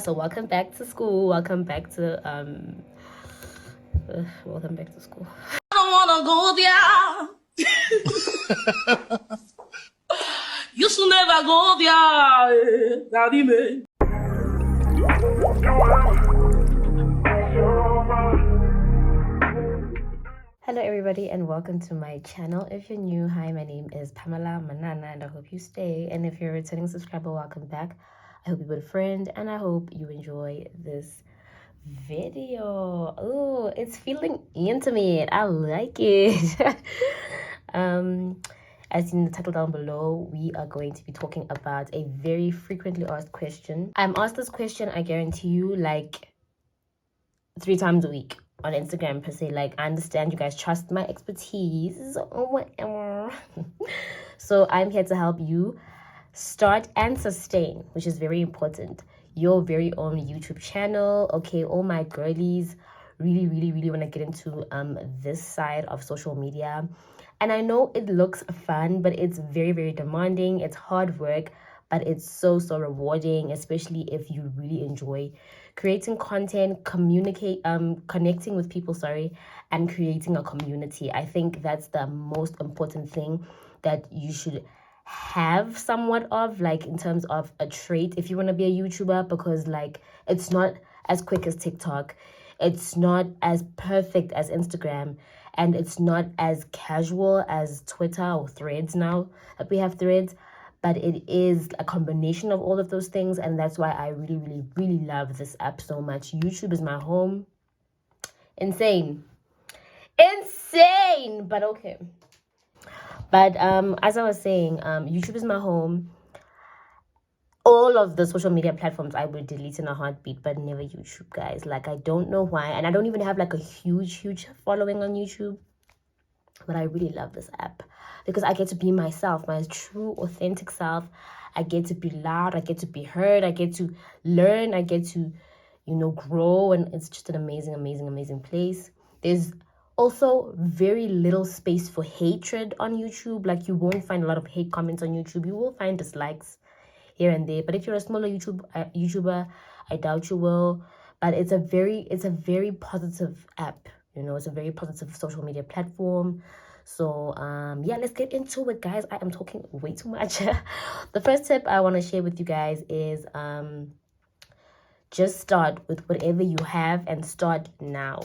So welcome back to school. Welcome back to school. I don't wanna go there. You should never go there. Daddy me. Hello everybody and welcome to my channel. If you're new, hi, my name is Pamela Manana and I hope you stay. And if you're a returning subscriber, welcome back. I hope you're a good friend and I hope you enjoy this video. Oh, it's feeling intimate. I like it. As in the title down below, we are going to be talking about a very frequently asked question. I'm asked this question, I guarantee you, like 3 times a week on Instagram per se. Like, I understand you guys trust my expertise or whatever. So I'm here to help you start and sustain, which is very important, your very own YouTube channel. Okay, all my girlies really want to get into this side of social media. And I know it looks fun, but it's very demanding. It's hard work, but it's so rewarding, especially if you really enjoy creating content, connecting with people, and creating a community. I think that's the most important thing that you should have somewhat of, like, in terms of a trait if you want to be a YouTuber, because like it's not as quick as TikTok, it's not as perfect as Instagram, and it's not as casual as Twitter or Threads now that we have Threads, but it is a combination of all of those things. And that's why I really love this app so much. YouTube is my home. Insane, but okay. But as I was saying, YouTube is my home. All of the social media platforms I would delete in a heartbeat, but never YouTube, guys. Like, I don't know why, and I don't even have like a huge following on YouTube, but I really love this app because I get to be myself, my true authentic self. I get to be loud, I get to be heard, I get to learn, I get to, grow, and it's just an amazing place. There's also very little space for hatred on YouTube. Like, you won't find a lot of hate comments on YouTube. You will find dislikes here and there, but if you're a smaller YouTuber, I doubt you will. But it's a very positive app. It's a very positive social media platform. So yeah, let's get into it, guys. I am talking way too much. The first tip I want to share with you guys is just start with whatever you have and start now.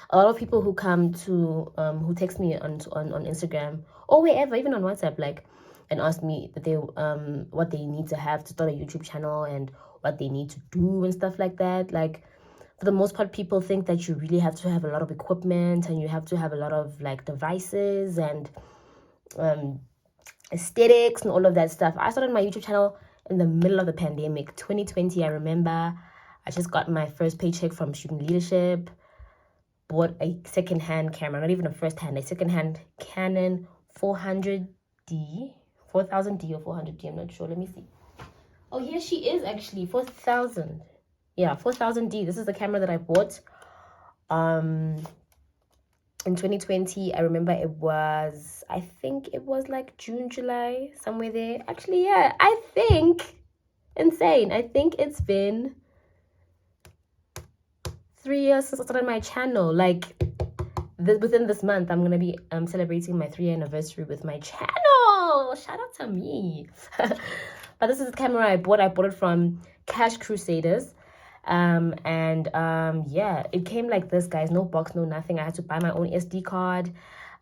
A lot of people who come to who text me on Instagram or wherever, even on WhatsApp, like, and ask me that they what they need to have to start a YouTube channel and what they need to do and stuff like that. Like, for the most part, people think that you really have to have a lot of equipment and you have to have a lot of like devices and aesthetics and all of that stuff. I started my YouTube channel in the middle of the pandemic, 2020. I remember I just got my first paycheck from student leadership, bought a second-hand camera, not even a first-hand, a second-hand Canon 4000D or 400D, I'm not sure. Let me see. Oh, here she is, actually, 4000. Yeah, 4000D. This is the camera that I bought in 2020. I remember I think it was like June, July, somewhere there. Actually, yeah, I think it's been 3 years since I started my channel. Like, within this month, I'm gonna be celebrating my 3-year anniversary with my channel. Shout out to me. But this is the camera I bought. I bought it from Cash Crusaders. Yeah, it came like this, guys. No box, no nothing. I had to buy my own SD card.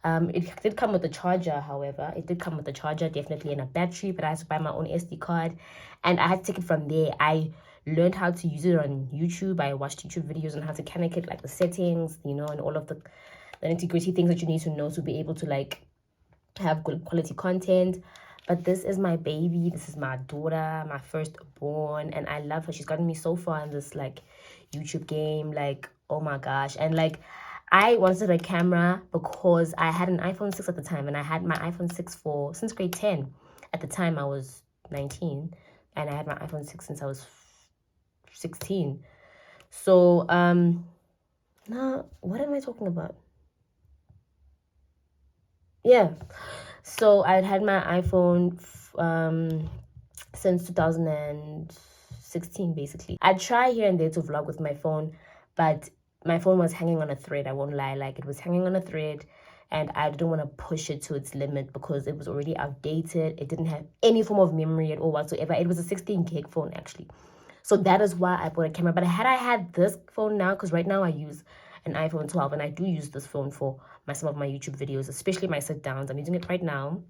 It did come with a charger, however. It did come with a charger, definitely, and a battery, but I had to buy my own SD card. And I had to take it from there. I learned how to use it on YouTube. I watched YouTube videos on how to connect, like the settings, and all of the nitty-gritty things that you need to know to be able to, like, have good quality content. But this is my baby. This is my daughter, my firstborn, and I love her. She's gotten me so far in this, like, YouTube game. Like, oh my gosh. And like, I wanted a camera because I had an iPhone 6 at the time, and I had my iPhone 6 since grade 10. At the time, I was 19, and I had my iPhone 6 since I was 16. So now, what am I talking about? Yeah, so I'd had my iPhone since 2016, 16 basically. I try here and there to vlog with my phone, but my phone was hanging on a thread. I won't lie, like it was hanging on a thread, and I didn't want to push it to its limit because it was already outdated. It didn't have any form of memory at all whatsoever. It was a 16 gig phone actually. So that is why I bought a camera. But had I had this phone now, because right now I use an iPhone 12 and I do use this phone for some of my YouTube videos, especially my sit downs. I'm using it right now.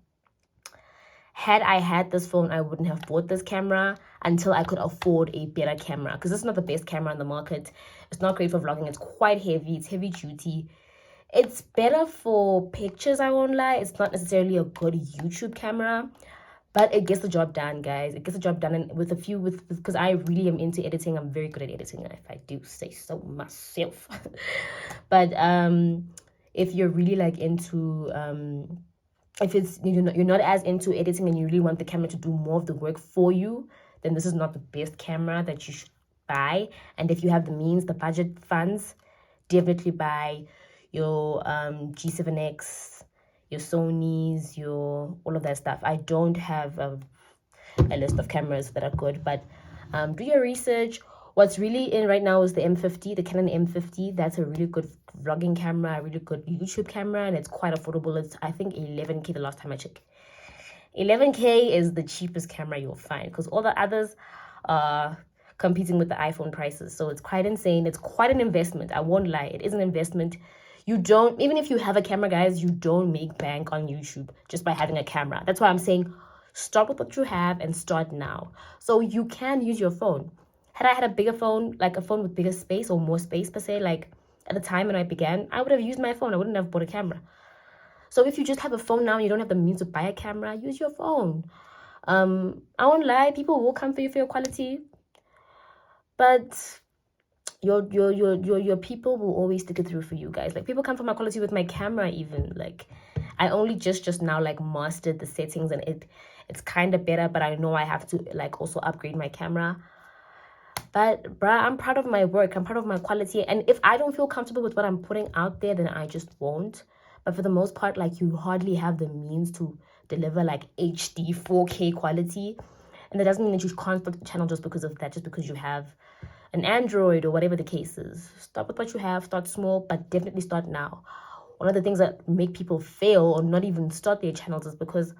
Had I had this phone, I wouldn't have bought this camera until I could afford a better camera, because this is not the best camera on the market. It's not great for vlogging. It's quite heavy. It's heavy duty. It's better for pictures, I won't lie. It's not necessarily a good YouTube camera, but it gets the job done, guys. It gets the job done, and because I really am into editing. I'm very good at editing, if I do say so myself. But if you're really like into if it's you're not as into editing and you really want the camera to do more of the work for you, then this is not the best camera that you should buy. And if you have the means, the budget funds, definitely buy your G7X, your Sonys, your all of that stuff. I don't have a list of cameras that are good, but do your research. What's really in right now is the M50, the Canon M50. That's a really good vlogging camera, a really good YouTube camera, and it's quite affordable. It's, I think, 11K the last time I checked. 11K is the cheapest camera you'll find, because all the others are competing with the iPhone prices. So it's quite insane. It's quite an investment. I won't lie. It is an investment. You don't, even if you have a camera, guys, you don't make bank on YouTube just by having a camera. That's why I'm saying start with what you have and start now. So you can use your phone. Had I had a bigger phone, like a phone with bigger space or more space per se, like at the time when I began, I would have used my phone. I wouldn't have bought a camera. So if you just have a phone now and you don't have the means to buy a camera, use your phone. I won't lie, people will come for you for your quality, but your people will always stick it through for you, guys. Like, people come for my quality with my camera even. Like, I only just now like mastered the settings, and it's kind of better, but I know I have to like also upgrade my camera. But bruh, I'm proud of my work. I'm proud of my quality. And if I don't feel comfortable with what I'm putting out there, then I just won't. But for the most part, like, you hardly have the means to deliver like HD 4K quality. And that doesn't mean that you can't start the channel just because of that, just because you have an Android or whatever the case is. Start with what you have, start small, but definitely start now. One of the things that make people fail or not even start their channels is because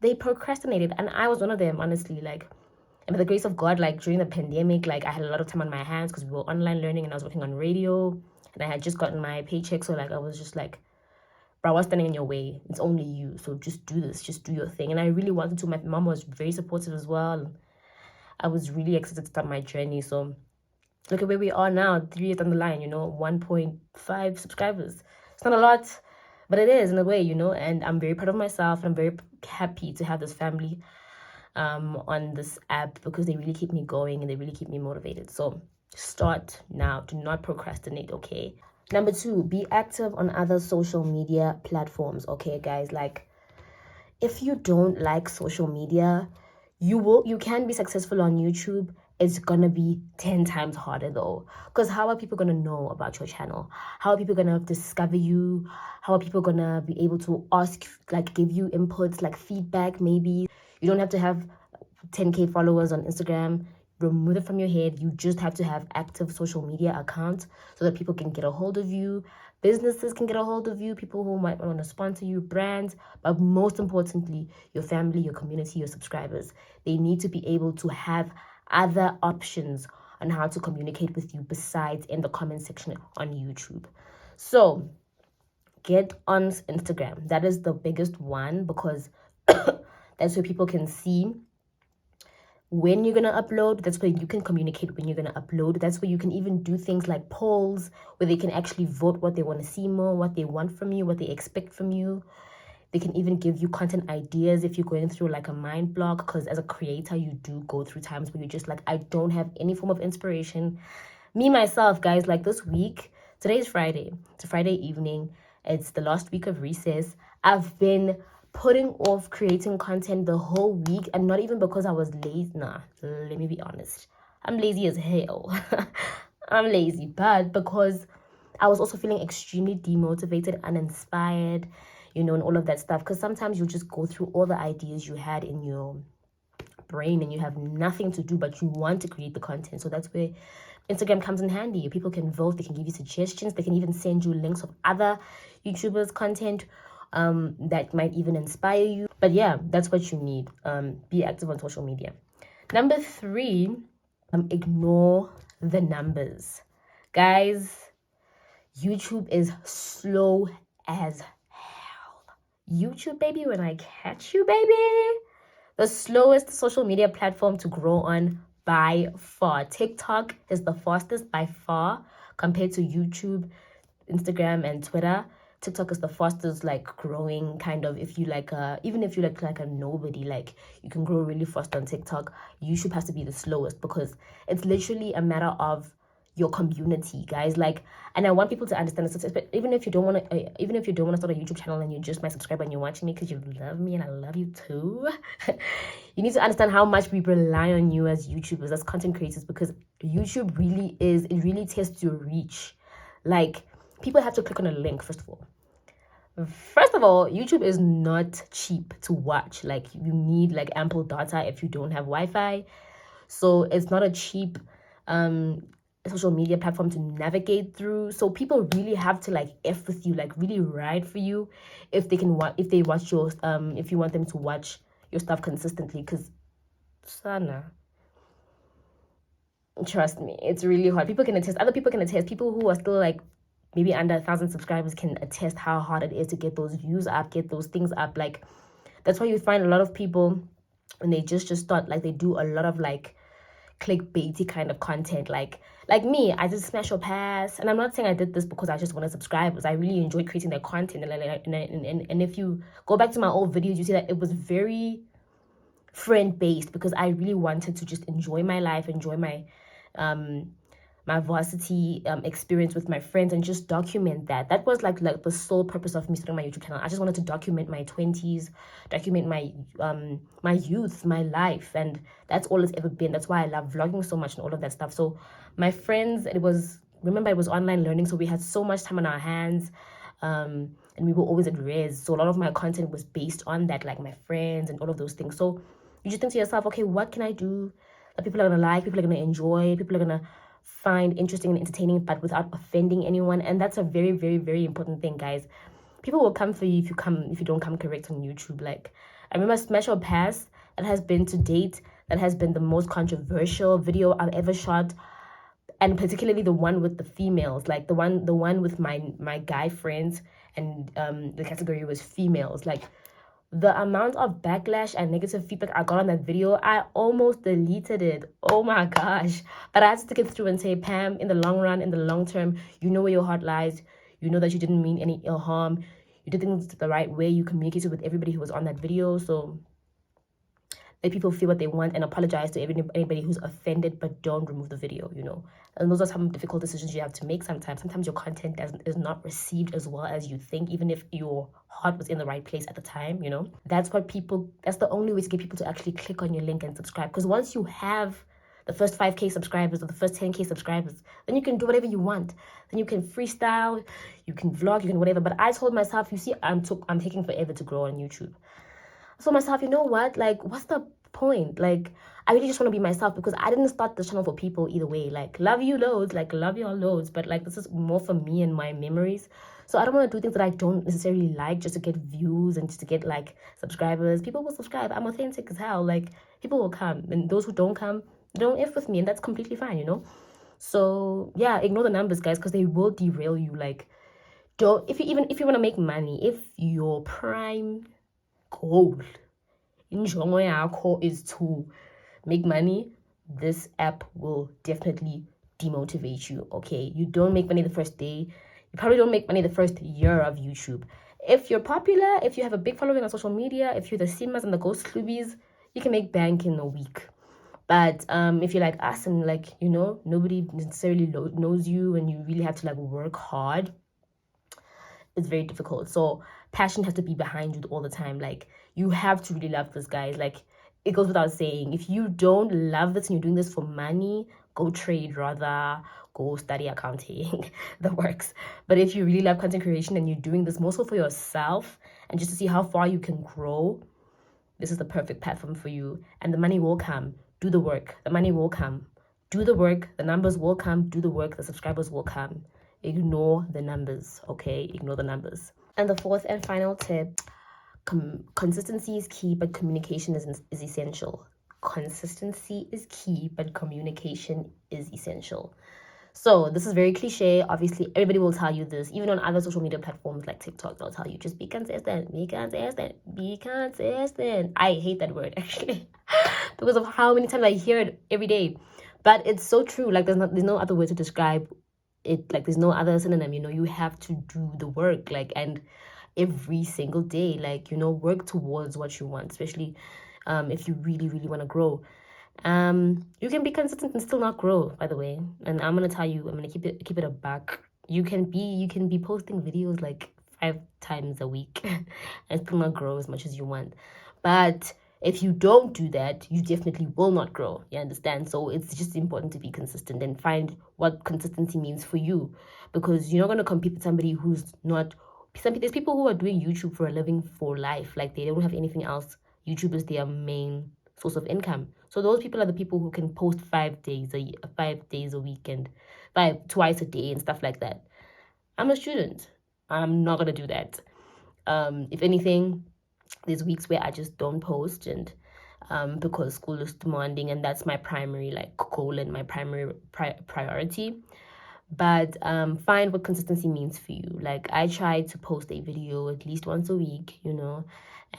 they procrastinated. And I was one of them, honestly. Like, and by the grace of God, like during the pandemic, like I had a lot of time on my hands because we were online learning and I was working on radio and I had just gotten my paycheck. So like I was just like, bro, what's standing in your way? It's only you. So just do this, just do your thing. And I really wanted to. My mom was very supportive as well. I was really excited to start my journey. So look at where we are now, 3 years down the line, 1.5 subscribers. It's not a lot, but it is in a way, and I'm very proud of myself. And I'm very happy to have this family on this app, because they really keep me going and they really keep me motivated. So start now. Do not procrastinate, okay? Number 2, be active on other social media platforms, okay, guys? Like, if you don't like social media, you can be successful on YouTube. It's gonna be 10 times harder though, because how are people gonna know about your channel? How are people gonna discover you? How are people gonna be able to ask, like, give you inputs, like feedback? Maybe you don't have to have 10K followers on Instagram. Remove it from your head. You just have to have active social media accounts so that people can get a hold of you. Businesses can get a hold of you. People who might want to sponsor you, brands, but most importantly, your family, your community, your subscribers. They need to be able to have other options on how to communicate with you besides in the comment section on YouTube. So get on Instagram. That is the biggest one, because that's where people can see when you're gonna upload. That's where you can communicate when you're gonna upload. That's where you can even do things like polls, where they can actually vote what they want to see more, what they want from you, what they expect from you. They can even give you content ideas if you're going through like a mind block, because as a creator, you do go through times where you're just like, I don't have any form of inspiration. Me, myself, guys, like this week, today is Friday. It's a Friday evening. It's the last week of recess. I've been putting off creating content the whole week, and not even because I was lazy. Nah, let me be honest. I'm lazy as hell. I'm lazy, but because I was also feeling extremely demotivated, uninspired, and all of that stuff. Because sometimes you just go through all the ideas you had in your brain and you have nothing to do but you want to create the content. So that's where Instagram comes in handy. People can vote, they can give you suggestions, they can even send you links of other YouTubers' content that might even inspire you. But yeah, that's what you need. Be active on social media. Number 3, ignore the numbers. Guys, YouTube is slow as hell. YouTube, baby, when I catch you, baby. The slowest social media platform to grow on by far. TikTok is the fastest by far compared to YouTube, Instagram, and Twitter. TikTok is the fastest, like, growing kind of, if you like even if you like a nobody, like, you can grow really fast on TikTok. YouTube has to be the slowest because it's literally a matter of your community, guys. Like, and I want people to understand this, even if you don't want to start a YouTube channel and you're just my subscriber and you're watching me because you love me and I love you too. You need to understand how much we rely on you as YouTubers, as content creators, because YouTube really tests your reach. Like, people have to click on a link. First of all, YouTube is not cheap to watch. Like, you need like ample data if you don't have Wi-Fi, so it's not a cheap social media platform to navigate through. So people really have to like F with you, like really ride for you if they watch your if you want them to watch your stuff consistently. Because Sana, trust me, it's really hard. People can attest, other people can attest, people who are still like maybe under 1,000 subscribers can attest how hard it is to get those views up, get those things up. Like, that's why you find a lot of people when they just start, like, they do a lot of like clickbaity kind of content, like me. I did smash or pass, and I'm not saying I did this because I just wanted subscribers. I really enjoyed creating that content, and if you go back to my old videos, you see that it was very friend based because I really wanted to just enjoy my life, enjoy my my varsity experience with my friends, and just document that. That was like the sole purpose of me starting my YouTube channel. I just wanted to document my 20s, document my my youth, my life, and that's all it's ever been. That's why I love vlogging so much and all of that stuff. So my friends, it was online learning, so we had so much time on our hands, and we were always at res. So a lot of my content was based on that, like my friends and all of those things. So you just think to yourself, okay, what can I do that people are gonna like, people are gonna enjoy, people are gonna find interesting and entertaining, but without offending anyone? And that's a very, very, very important thing, guys. People will come for you if you don't come correct on YouTube. Like, I remember Smash or Pass, that has been the most controversial video I've ever shot, and particularly the one with the females, like the one with my guy friends, and the category was females. Like, the amount of backlash and negative feedback I got on that video, I almost deleted it. Oh my gosh. But I had to stick it through and say, Pam, in the long run, in the long term, you know where your heart lies. You know that you didn't mean any ill harm. You did things the right way. You communicated with everybody who was on that video. So let people feel what they want, and apologize to anybody who's offended, but don't remove the video, you know. And those are some difficult decisions you have to make sometimes. Sometimes your content is not received as well as you think, even if your heart was in the right place at the time, you know. That's the only way to get people to actually click on your link and subscribe. Because once you have the first 5K subscribers or the first 10K subscribers, then you can do whatever you want. Then you can freestyle, you can vlog, you can whatever. But I told myself, you see, I'm taking forever to grow on YouTube. I told myself, you know what? Like, what's the point? Like, I really just want to be myself, because I didn't start the channel for people either way. Like, love you loads, like, love y'all loads, but like, this is more for me and my memories. So I don't want to do things that I don't necessarily like just to get views and just to get like subscribers. People will subscribe. I'm authentic as hell. Like, people will come, and those who don't come, they don't F with me, and that's completely fine, you know. So yeah, ignore the numbers, guys, because they will derail you. Like, if you want to make money, if your prime goal injongo yakho is to make money, this app will definitely demotivate you. Okay, you don't make money the first day, you probably don't make money the first year of YouTube. If you're popular, if you have a big following on social media, if you're the Simas and the Ghost Clubies, you can make bank in a week. But if you're like us and, like, you know, nobody necessarily knows you, and you really have to like work hard, it's very difficult. So passion has to be behind you all the time. Like, you have to really love this, guys. Like, it goes without saying, if you don't love this and you're doing this for money, go trade, rather go study accounting. That works. But if you really love content creation and you're doing this mostly for yourself and just to see how far you can grow, this is the perfect platform for you, and the money will come. Do the work. The money will come. Do the work. The numbers will come. Do the work. The subscribers will come. Ignore the numbers, okay? Ignore the numbers. And the fourth and final tip, consistency is key, but communication is essential. Consistency is key, but communication is essential. So this is very cliche. Obviously, everybody will tell you this. Even on other social media platforms like TikTok, they'll tell you, just be consistent, be consistent, be consistent. I hate that word, actually, because of how many times I hear it every day. But it's so true. Like, there's no other word to describe it. Like, there's no other synonym. You have to do the work, like, and every single day, like, work towards what you want, especially if you really, really want to grow. You can be consistent and still not grow, by the way. And I'm gonna tell you, I'm gonna keep it a buck. You can be posting videos like 5 times a week and still not grow as much as you want. But if you don't do that, you definitely will not grow. You understand? So it's just important to be consistent and find what consistency means for you, because you're not gonna compete with somebody who's not. There's people who are doing YouTube for a living for life, like they don't have anything else. YouTube is their main source of income. So those people are the people who can post 5 days a week, and twice a day and stuff like that. I'm a student. I'm not gonna do that. If anything, there's weeks where I just don't post, and because school is demanding, and that's my primary goal and my primary priority. But find what consistency means for you. Like, I try to post a video at least once a week,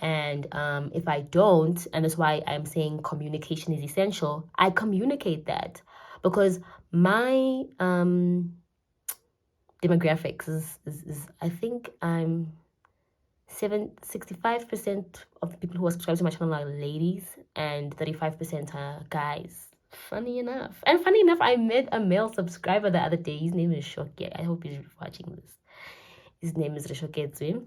and if I don't, and that's why I'm saying communication is essential, I communicate that, because my demographics is I think I'm 65% of the people who are subscribed to my channel are ladies, and 35% are guys. Funny enough, I met a male subscriber the other day. His name is Shoke. I hope he's watching this. His name is Rishoketswe.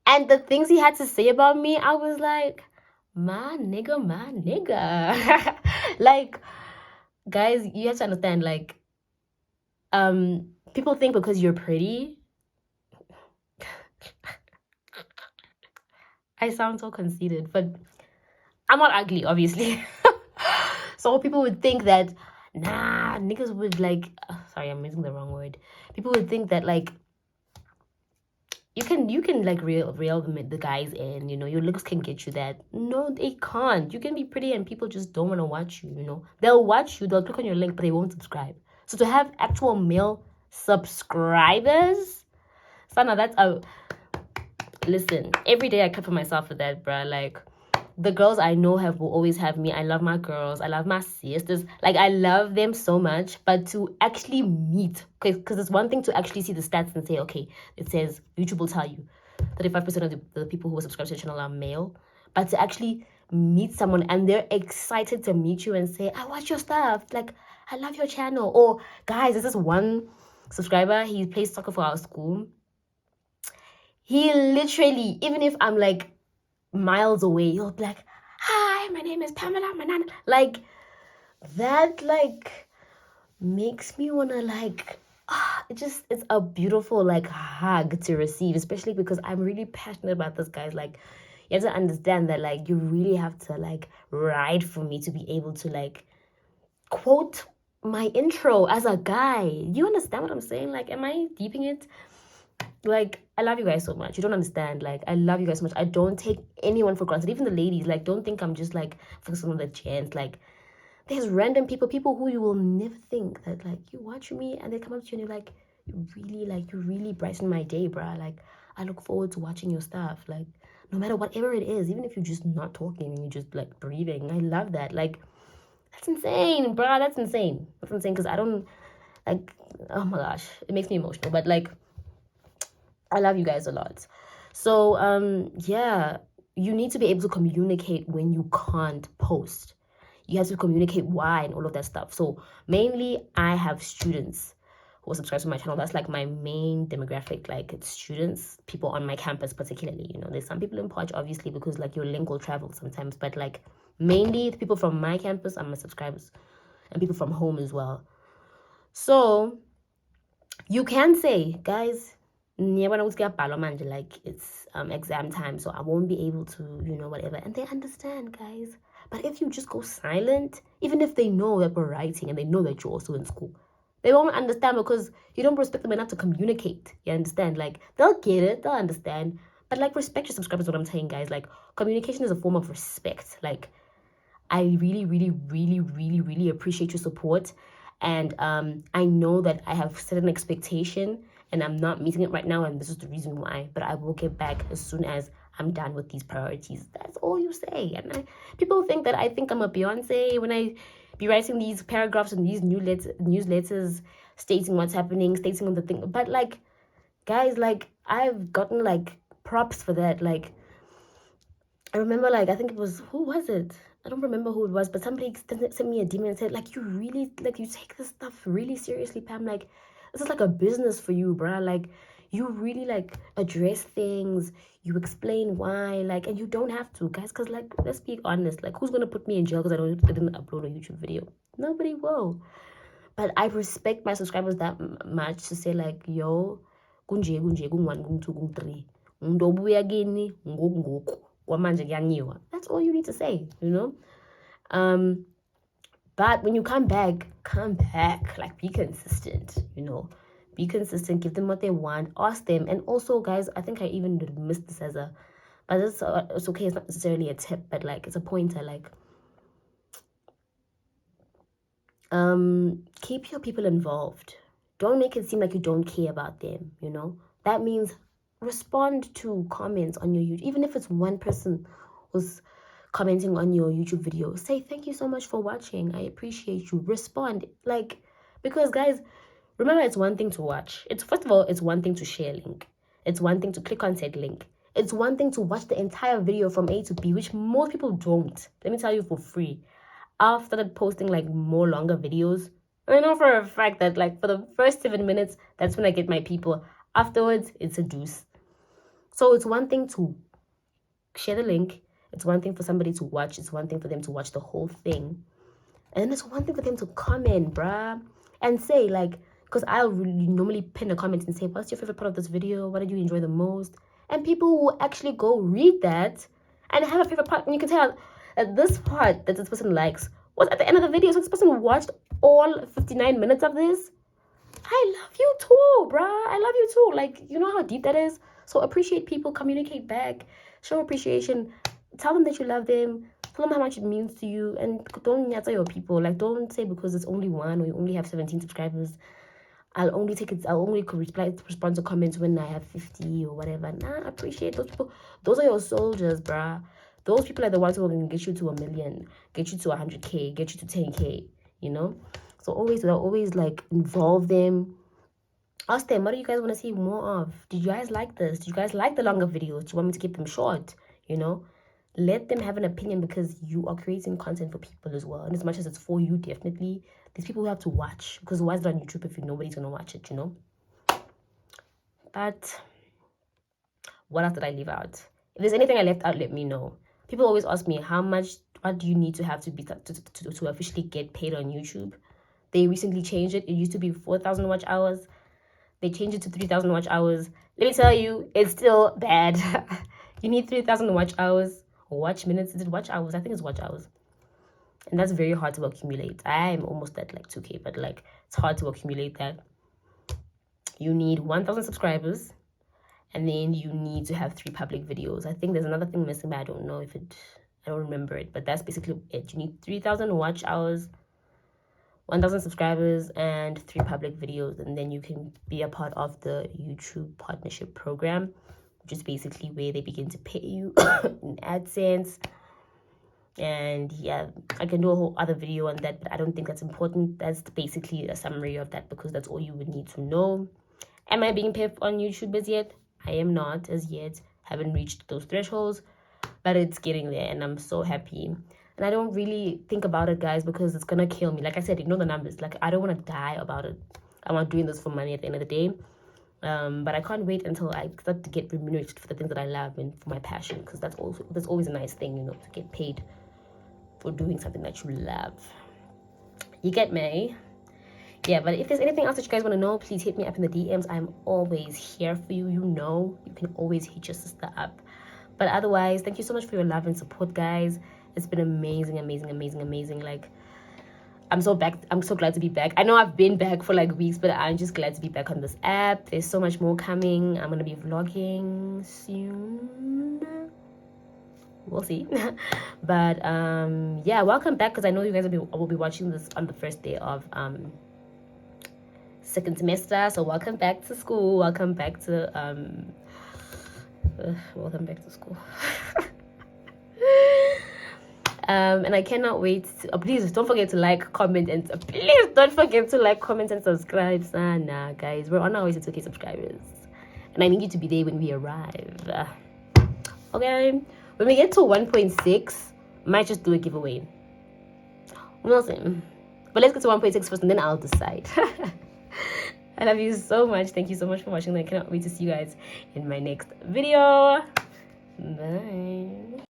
And the things he had to say about me, I was like, my nigga. Like, guys, you have to understand, like, people think because you're pretty. I sound so conceited, but I'm not ugly, obviously. So people would think that, nah, niggas would like, sorry, I'm using the wrong word. People would think that, like, you can like reel the guys in, your looks can get you that. No, they can't. You can be pretty and people just don't want to watch you. They'll watch you, they'll click on your link, but they won't subscribe. So to have actual male subscribers, Sana, that's a listen. Every day I clap for myself for that, bruh. Like, the girls I know will always have me. I love my girls. I love my sisters. Like, I love them so much. But to actually meet, because it's one thing to actually see the stats and say, okay, it says, YouTube will tell you 35% of the people who are subscribed to the channel are male. But to actually meet someone and they're excited to meet you and say, I watch your stuff. Like, I love your channel. Or, guys, there's this one subscriber. He plays soccer for our school. He literally, even if I'm like miles away, he'll be like, hi, my name is Pamela Manana. Like, that like makes me wanna like, it's a beautiful like hug to receive, especially because I'm really passionate about this, guys. Like, you have to understand that, like, you really have to like ride for me to be able to like quote my intro as a guy. You understand what I'm saying? Like, am I deeping it? Like, I love you guys so much. You don't understand. Like, I love you guys so much. I don't take anyone for granted. Even the ladies, like, don't think I'm just like focusing on the gents. Like, there's random people who you will never think that like you watch me, and they come up to you and you're like, you really brighten my day, bruh. Like, I look forward to watching your stuff. Like, no matter whatever it is, even if you're just not talking and you're just like breathing, I love that. Like, that's insane, bruh. That's insane. That's insane, because I don't like, oh my gosh, it makes me emotional. But like, I love you guys a lot. So, yeah, you need to be able to communicate when you can't post. You have to communicate why and all of that stuff. So, mainly, I have students who are subscribed to my channel. That's like my main demographic. Like, it's students, people on my campus, particularly. There's some people in Podge, obviously, because like your link will travel sometimes. But like, mainly, the people from my campus are my subscribers, and people from home as well. So, you can say, guys, like it's exam time, so I won't be able to, whatever. And they understand, guys. But if you just go silent, even if they know that we're writing and they know that you're also in school, they won't understand because you don't respect them enough to communicate. You understand? Like, they'll get it, they'll understand. But like, respect your subscribers, what I'm saying, guys. Like, communication is a form of respect. Like, I really, really, really, really, really appreciate your support. And I know that I have set an expectation and I'm not meeting it right now. And this is the reason why. But I will get back as soon as I'm done with these priorities. That's all you say. And people think that I think I'm a Beyonce when I be writing these paragraphs and these newsletters stating what's happening, stating on the thing. But like, guys, like, I've gotten like props for that. Like, I remember, like, I think it was, who was it? I don't remember who it was, but somebody sent me a DM and said, like, you really, like, you take this stuff really seriously, Pam. Like, this is like a business for you, bruh. Like, you really, like, address things. You explain why, like, and you don't have to, guys, because, like, let's be honest. Like, who's going to put me in jail because I didn't upload a YouTube video? Nobody will. But I respect my subscribers that much to say, like, yo, kunje, kung 1, kung 2, kung 3. Ndobuya gini, ngoku. That's all you need to say, but when you come back, like, be consistent, be consistent, give them what they want, ask them. And also, guys, I think I even missed this but it's okay, it's not necessarily a tip, but like, it's a pointer. Like, keep your people involved. Don't make it seem like you don't care about them. That means respond to comments on your YouTube. Even if it's one person who's commenting on your YouTube video, say thank you so much for watching, I appreciate you. Respond, like, because, guys, remember, it's one thing to watch. First of all, it's one thing to share a link. It's one thing to click on said link. It's one thing to watch the entire video from A to B, which most people don't. Let me tell you, for free. I've started posting like more longer videos. I know for a fact that, like, for the first 7 minutes, that's when I get my people. Afterwards, it's a deuce. So it's one thing to share the link. It's one thing for somebody to watch. It's one thing for them to watch the whole thing. And then it's one thing for them to comment, bruh. And say, like, because I'll normally pin a comment and say, what's your favorite part of this video? What did you enjoy the most? And people will actually go read that and have a favorite part. And you can tell that this part that this person likes was at the end of the video. So this person watched all 59 minutes of this. I love you too, bruh. I love you too. Like, you know how deep that is? So appreciate people, communicate back, show appreciation, tell them that you love them, tell them how much it means to you, and don't nyata your people. Like, don't say because it's only one or you only have 17 subscribers, I'll only respond to comments when I have 50 or whatever. Nah, appreciate those people. Those are your soldiers, bruh. Those people are the ones who are going to get you to 1 million, get you to 100K, get you to 10K, So always like, involve them. Ask them, what do you guys want to see more of? Did you guys like this? Do you guys like the longer videos? Do you want me to keep them short? Let them have an opinion, because you are creating content for people as well. And as much as it's for you, definitely, there's people who have to watch, because why is it on YouTube if nobody's going to watch it, But what else did I leave out? If there's anything I left out, let me know. People always ask me, what do you need to have to officially get paid on YouTube? They recently changed it. It used to be 4,000 watch hours. They changed it to 3,000 watch hours. Let me tell you, it's still bad. You need 3,000 watch hours. Watch minutes. Is it watch hours? I think it's watch hours. And that's very hard to accumulate. I'm almost at like 2K, but like, it's hard to accumulate that. You need 1,000 subscribers. And then you need to have 3 public videos. I think there's another thing missing, but I don't know I don't remember it. But that's basically it. You need 3,000 watch hours, 1,000 subscribers, and 3 public videos. And then you can be a part of the YouTube partnership program, which is basically where they begin to pay you in AdSense. And yeah, I can do a whole other video on that, but I don't think that's important. That's basically a summary of that, because that's all you would need to know. Am I being paid on YouTube as yet? I am not as yet. Haven't reached those thresholds, but it's getting there, and I'm so happy. And I don't really think about it, guys, because it's gonna kill me. Like I said, ignore the numbers. Like, I don't want to die about it. I'm not doing this for money at the end of the day. But I can't wait until I start to get remunerated for the things that I love and for my passion, because that's always a nice thing, to get paid for doing something that you love. You get me? yeah, but if there's anything else that you guys want to know, please hit me up in the DMs. I'm always here for you. You know, you can always hit your sister up. But otherwise, thank you so much for your love and support, guys. It's been amazing. Like, I'm so glad to be back. I know I've been back for like weeks, but I'm just glad to be back on this app. There's so much more coming. I'm gonna be vlogging soon. We'll see. But yeah, welcome back, because I know you guys will be watching this on the first day of second semester. So welcome back to school. Welcome back to school. And I cannot wait to, please don't forget to like, comment, and subscribe. Nah, guys, we're on our way to 2K subscribers, and I need you to be there when we arrive. Okay, when we get to 1.6, might just do a giveaway. We'll see. But let's get to 1.6 first, and then I'll decide. I love you so much. Thank you so much for watching. I cannot wait to see you guys in my next video. Bye.